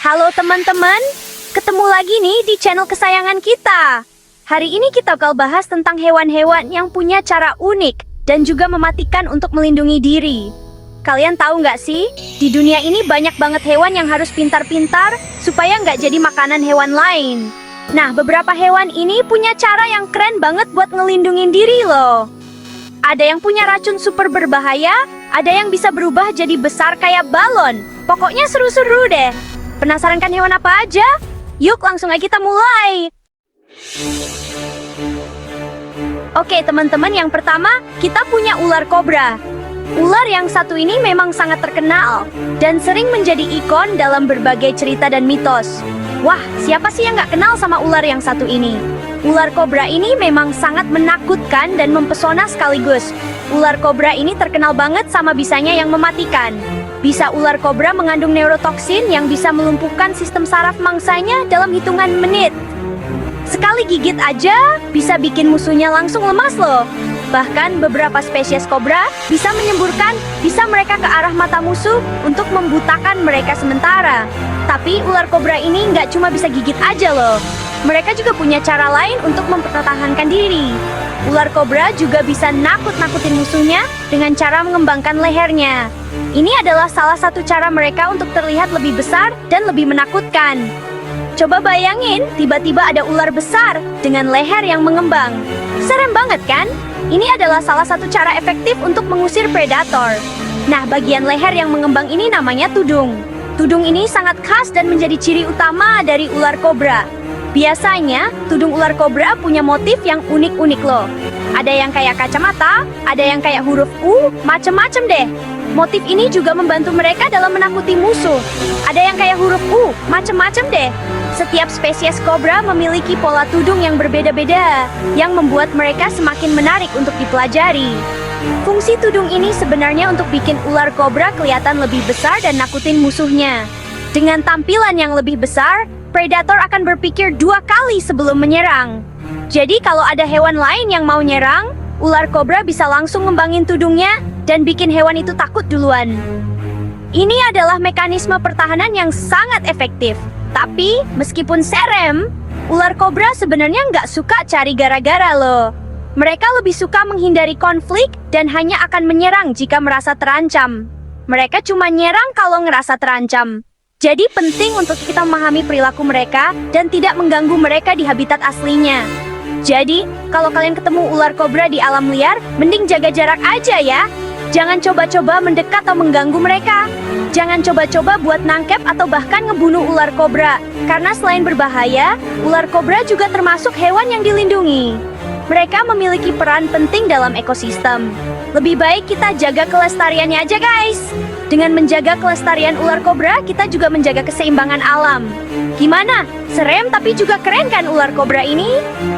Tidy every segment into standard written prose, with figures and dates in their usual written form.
Halo teman-teman, ketemu lagi nih di channel kesayangan kita. Hari ini kita bakal bahas tentang hewan-hewan yang punya cara unik dan juga mematikan untuk melindungi diri. Kalian tahu nggak sih, di dunia ini banyak banget hewan yang harus pintar-pintar supaya nggak jadi makanan hewan lain. Nah, beberapa hewan ini punya cara yang keren banget buat ngelindungin diri loh. Ada yang punya racun super berbahaya, ada yang bisa berubah jadi besar kayak balon. Pokoknya seru-seru deh. Penasaran kan hewan apa aja? Yuk langsung aja kita mulai. Oke teman-teman, yang pertama kita punya ular kobra. Ular yang satu ini memang sangat terkenal dan sering menjadi ikon dalam berbagai cerita dan mitos. Wah, siapa sih yang nggak kenal sama ular yang satu ini? Ular kobra ini memang sangat menakutkan dan mempesona sekaligus. Ular kobra ini terkenal banget sama bisanya yang mematikan. Bisa ular kobra mengandung neurotoksin yang bisa melumpuhkan sistem saraf mangsanya dalam hitungan menit. Sekali gigit aja, bisa bikin musuhnya langsung lemas loh. Bahkan beberapa spesies kobra bisa menyemburkan bisa mereka ke arah mata musuh untuk membutakan mereka sementara. Tapi ular kobra ini nggak cuma bisa gigit aja loh. Mereka juga punya cara lain untuk mempertahankan diri. Ular kobra juga bisa nakut-nakutin musuhnya dengan cara mengembangkan lehernya. Ini adalah salah satu cara mereka untuk terlihat lebih besar dan lebih menakutkan. Coba bayangin, tiba-tiba ada ular besar dengan leher yang mengembang. Serem banget kan? Ini adalah salah satu cara efektif untuk mengusir predator. Nah, bagian leher yang mengembang ini namanya tudung. Tudung ini sangat khas dan menjadi ciri utama dari ular kobra. Biasanya, tudung ular kobra punya motif yang unik-unik loh. Ada yang kayak kacamata, ada yang kayak huruf U, macem-macem deh. Motif ini juga membantu mereka dalam menakuti musuh. Ada yang kayak huruf U, macem-macem deh. Setiap spesies kobra memiliki pola tudung yang berbeda-beda, yang membuat mereka semakin menarik untuk dipelajari. Fungsi tudung ini sebenarnya untuk bikin ular kobra kelihatan lebih besar dan nakutin musuhnya. Dengan tampilan yang lebih besar, predator akan berpikir 2 kali sebelum menyerang. Jadi kalau ada hewan lain yang mau nyerang, ular kobra bisa langsung ngembangin tudungnya dan bikin hewan itu takut duluan. Ini adalah mekanisme pertahanan yang sangat efektif. Tapi, meskipun serem, ular kobra sebenarnya nggak suka cari gara-gara loh. Mereka lebih suka menghindari konflik dan hanya akan menyerang jika merasa terancam. Mereka cuma nyerang kalau ngerasa terancam. Jadi penting untuk kita memahami perilaku mereka dan tidak mengganggu mereka di habitat aslinya. Jadi, kalau kalian ketemu ular kobra di alam liar, mending jaga jarak aja ya. Jangan coba-coba mendekat atau mengganggu mereka. Jangan coba-coba buat nangkep atau bahkan ngebunuh ular kobra. Karena selain berbahaya, ular kobra juga termasuk hewan yang dilindungi. Mereka memiliki peran penting dalam ekosistem. Lebih baik kita jaga kelestariannya aja guys. Dengan menjaga kelestarian ular kobra, kita juga menjaga keseimbangan alam. Gimana? Serem tapi juga keren kan ular kobra ini?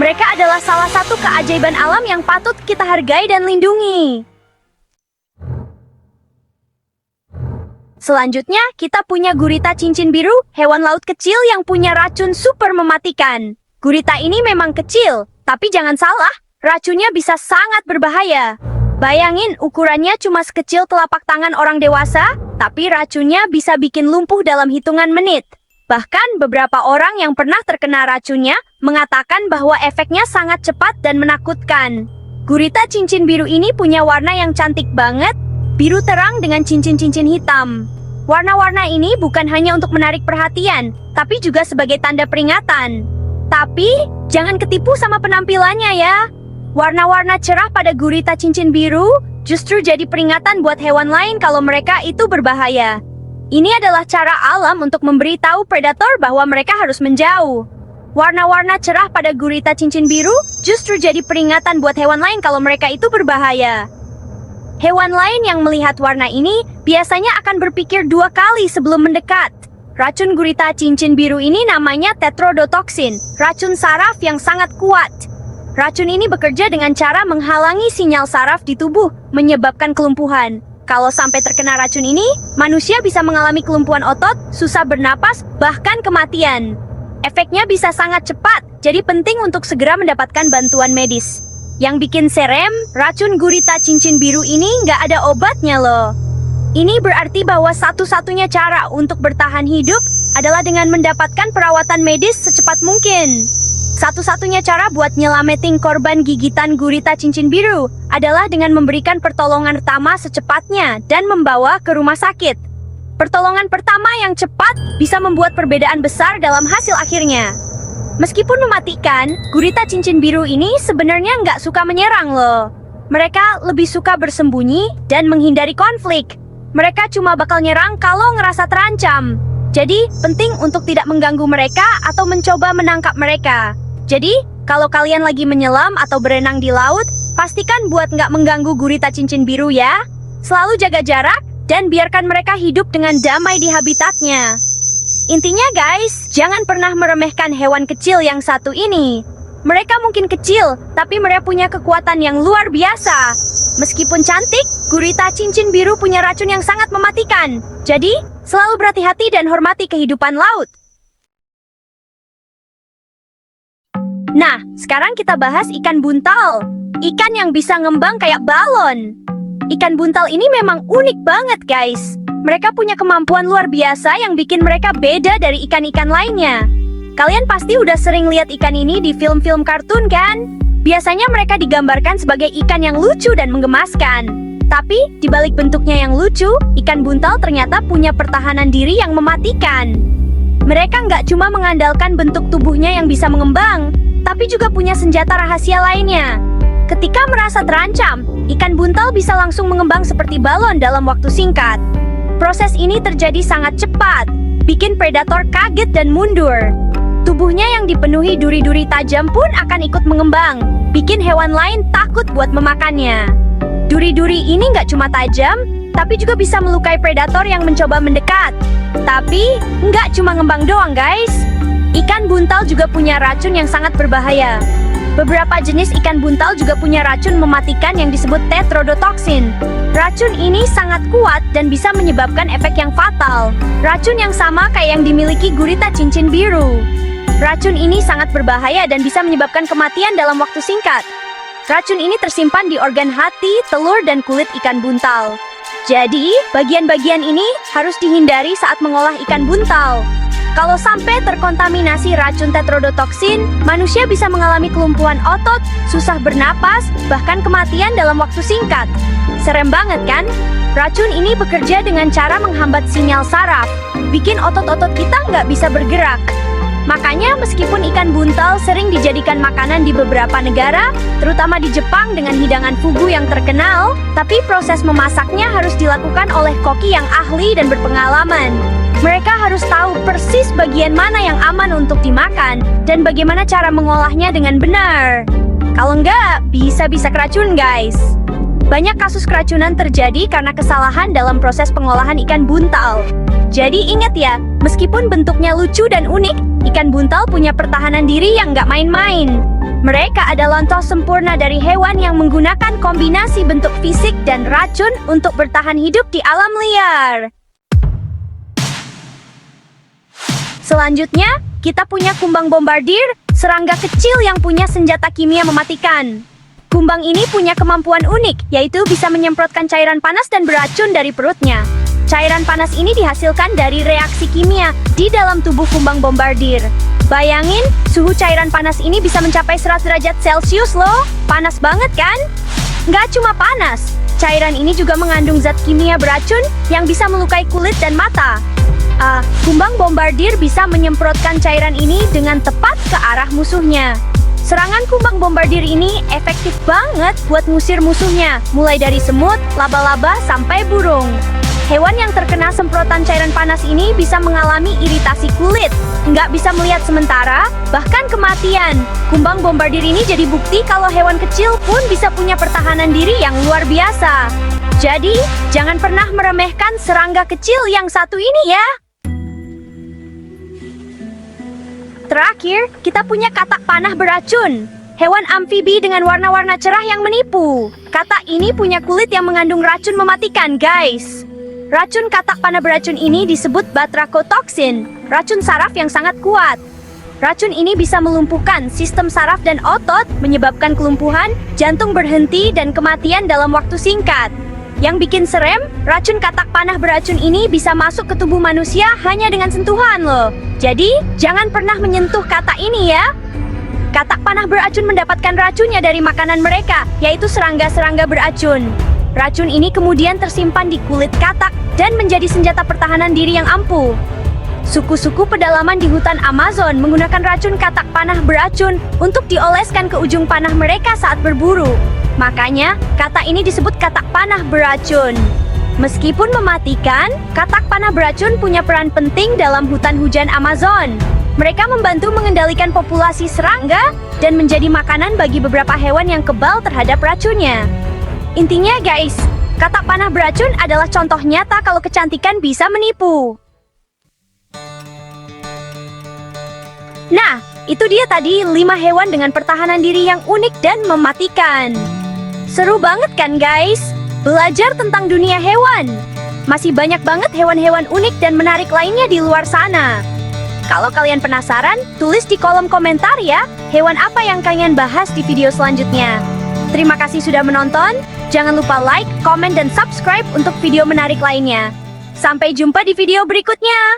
Mereka adalah salah satu keajaiban alam yang patut kita hargai dan lindungi. Selanjutnya, kita punya gurita cincin biru, hewan laut kecil yang punya racun super mematikan. Gurita ini memang kecil, tapi jangan salah, racunnya bisa sangat berbahaya. Bayangin, ukurannya cuma sekecil telapak tangan orang dewasa, tapi racunnya bisa bikin lumpuh dalam hitungan menit. Bahkan beberapa orang yang pernah terkena racunnya mengatakan bahwa efeknya sangat cepat dan menakutkan. Gurita cincin biru ini punya warna yang cantik banget, biru terang dengan cincin-cincin hitam. Warna-warna ini bukan hanya untuk menarik perhatian, tapi juga sebagai tanda peringatan. Tapi, jangan ketipu sama penampilannya ya. Warna-warna cerah pada gurita cincin biru justru jadi peringatan buat hewan lain kalau mereka itu berbahaya. Ini adalah cara alam untuk memberitahu predator bahwa mereka harus menjauh. Warna-warna cerah pada gurita cincin biru justru jadi peringatan buat hewan lain kalau mereka itu berbahaya. Hewan lain yang melihat warna ini biasanya akan berpikir 2 kali sebelum mendekat. Racun gurita cincin biru ini namanya tetrodotoksin, racun saraf yang sangat kuat. Racun ini bekerja dengan cara menghalangi sinyal saraf di tubuh, menyebabkan kelumpuhan. Kalau sampai terkena racun ini, manusia bisa mengalami kelumpuhan otot, susah bernapas, bahkan kematian. Efeknya bisa sangat cepat, jadi penting untuk segera mendapatkan bantuan medis. Yang bikin serem, racun gurita cincin biru ini nggak ada obatnya loh. Ini berarti bahwa satu-satunya cara untuk bertahan hidup adalah dengan mendapatkan perawatan medis secepat mungkin. Satu-satunya cara buat nyelamatin korban gigitan gurita cincin biru adalah dengan memberikan pertolongan pertama secepatnya dan membawa ke rumah sakit. Pertolongan pertama yang cepat bisa membuat perbedaan besar dalam hasil akhirnya. Meskipun mematikan, gurita cincin biru ini sebenarnya nggak suka menyerang loh. Mereka lebih suka bersembunyi dan menghindari konflik. Mereka cuma bakal nyerang kalau ngerasa terancam. Jadi, penting untuk tidak mengganggu mereka atau mencoba menangkap mereka. Jadi, kalau kalian lagi menyelam atau berenang di laut, pastikan buat nggak mengganggu gurita cincin biru ya. Selalu jaga jarak, dan biarkan mereka hidup dengan damai di habitatnya. Intinya guys, jangan pernah meremehkan hewan kecil yang satu ini. Mereka mungkin kecil, tapi mereka punya kekuatan yang luar biasa. Meskipun cantik, gurita cincin biru punya racun yang sangat mematikan. Jadi, selalu berhati-hati dan hormati kehidupan laut. Nah, sekarang kita bahas ikan buntal. Ikan yang bisa ngembang kayak balon. Ikan buntal ini memang unik banget guys. Mereka punya kemampuan luar biasa yang bikin mereka beda dari ikan-ikan lainnya. Kalian pasti udah sering lihat ikan ini di film-film kartun kan? Biasanya mereka digambarkan sebagai ikan yang lucu dan menggemaskan. Tapi, di balik bentuknya yang lucu, ikan buntal ternyata punya pertahanan diri yang mematikan. Mereka nggak cuma mengandalkan bentuk tubuhnya yang bisa mengembang, tapi juga punya senjata rahasia lainnya. Ketika merasa terancam, ikan buntal bisa langsung mengembang seperti balon dalam waktu singkat. Proses ini terjadi sangat cepat, bikin predator kaget dan mundur. Tubuhnya yang dipenuhi duri-duri tajam pun akan ikut mengembang, bikin hewan lain takut buat memakannya. Duri-duri ini nggak cuma tajam, tapi juga bisa melukai predator yang mencoba mendekat. Tapi, nggak cuma ngembang doang guys. Ikan buntal juga punya racun yang sangat berbahaya. Beberapa jenis ikan buntal juga punya racun mematikan yang disebut tetrodotoxin. Racun ini sangat kuat dan bisa menyebabkan efek yang fatal. Racun yang sama kayak yang dimiliki gurita cincin biru. Racun ini sangat berbahaya dan bisa menyebabkan kematian dalam waktu singkat. Racun ini tersimpan di organ hati, telur, dan kulit ikan buntal. Jadi, bagian-bagian ini harus dihindari saat mengolah ikan buntal. Kalau sampai terkontaminasi racun tetrodotoxin, manusia bisa mengalami kelumpuhan otot, susah bernapas, bahkan kematian dalam waktu singkat. Serem banget kan? Racun ini bekerja dengan cara menghambat sinyal saraf, bikin otot-otot kita nggak bisa bergerak. Makanya meskipun ikan buntal sering dijadikan makanan di beberapa negara, terutama di Jepang dengan hidangan fugu yang terkenal, tapi proses memasaknya harus dilakukan oleh koki yang ahli dan berpengalaman. Mereka harus tahu persis bagian mana yang aman untuk dimakan dan bagaimana cara mengolahnya dengan benar. Kalau enggak, bisa-bisa keracunan guys. Banyak kasus keracunan terjadi karena kesalahan dalam proses pengolahan ikan buntal. Jadi ingat ya, meskipun bentuknya lucu dan unik, ikan buntal punya pertahanan diri yang nggak main-main. Mereka adalah contoh sempurna dari hewan yang menggunakan kombinasi bentuk fisik dan racun untuk bertahan hidup di alam liar. Selanjutnya, kita punya kumbang bombardir, serangga kecil yang punya senjata kimia mematikan. Kumbang ini punya kemampuan unik, yaitu bisa menyemprotkan cairan panas dan beracun dari perutnya. Cairan panas ini dihasilkan dari reaksi kimia di dalam tubuh kumbang bombardir. Bayangin, suhu cairan panas ini bisa mencapai 100 derajat Celcius loh. Panas banget kan? Nggak cuma panas, cairan ini juga mengandung zat kimia beracun yang bisa melukai kulit dan mata. Kumbang bombardir bisa menyemprotkan cairan ini dengan tepat ke arah musuhnya. Serangan kumbang bombardir ini efektif banget buat ngusir musuhnya, mulai dari semut, laba-laba, sampai burung. Hewan yang terkena semprotan cairan panas ini bisa mengalami iritasi kulit, nggak bisa melihat sementara, bahkan kematian. Kumbang bombardir ini jadi bukti kalau hewan kecil pun bisa punya pertahanan diri yang luar biasa. Jadi, jangan pernah meremehkan serangga kecil yang satu ini ya. Terakhir, kita punya katak panah beracun. Hewan amfibi dengan warna-warna cerah yang menipu. Katak ini punya kulit yang mengandung racun mematikan, guys. Racun katak panah beracun ini disebut batrakotoxin, racun saraf yang sangat kuat. Racun ini bisa melumpuhkan sistem saraf dan otot, menyebabkan kelumpuhan, jantung berhenti, dan kematian dalam waktu singkat. Yang bikin serem, racun katak panah beracun ini bisa masuk ke tubuh manusia hanya dengan sentuhan loh. Jadi, jangan pernah menyentuh katak ini ya. Katak panah beracun mendapatkan racunnya dari makanan mereka, yaitu serangga-serangga beracun. Racun ini kemudian tersimpan di kulit katak dan menjadi senjata pertahanan diri yang ampuh. Suku-suku pedalaman di hutan Amazon menggunakan racun katak panah beracun untuk dioleskan ke ujung panah mereka saat berburu. Makanya, katak ini disebut katak panah beracun. Meskipun mematikan, katak panah beracun punya peran penting dalam hutan hujan Amazon. Mereka membantu mengendalikan populasi serangga dan menjadi makanan bagi beberapa hewan yang kebal terhadap racunnya. Intinya guys, katak panah beracun adalah contoh nyata kalau kecantikan bisa menipu. Nah, itu dia tadi 5 hewan dengan pertahanan diri yang unik dan mematikan. Seru banget kan guys? Belajar tentang dunia hewan. Masih banyak banget hewan-hewan unik dan menarik lainnya di luar sana. Kalau kalian penasaran, tulis di kolom komentar ya, hewan apa yang kalian bahas di video selanjutnya. Terima kasih sudah menonton, jangan lupa like, komen, dan subscribe untuk video menarik lainnya. Sampai jumpa di video berikutnya.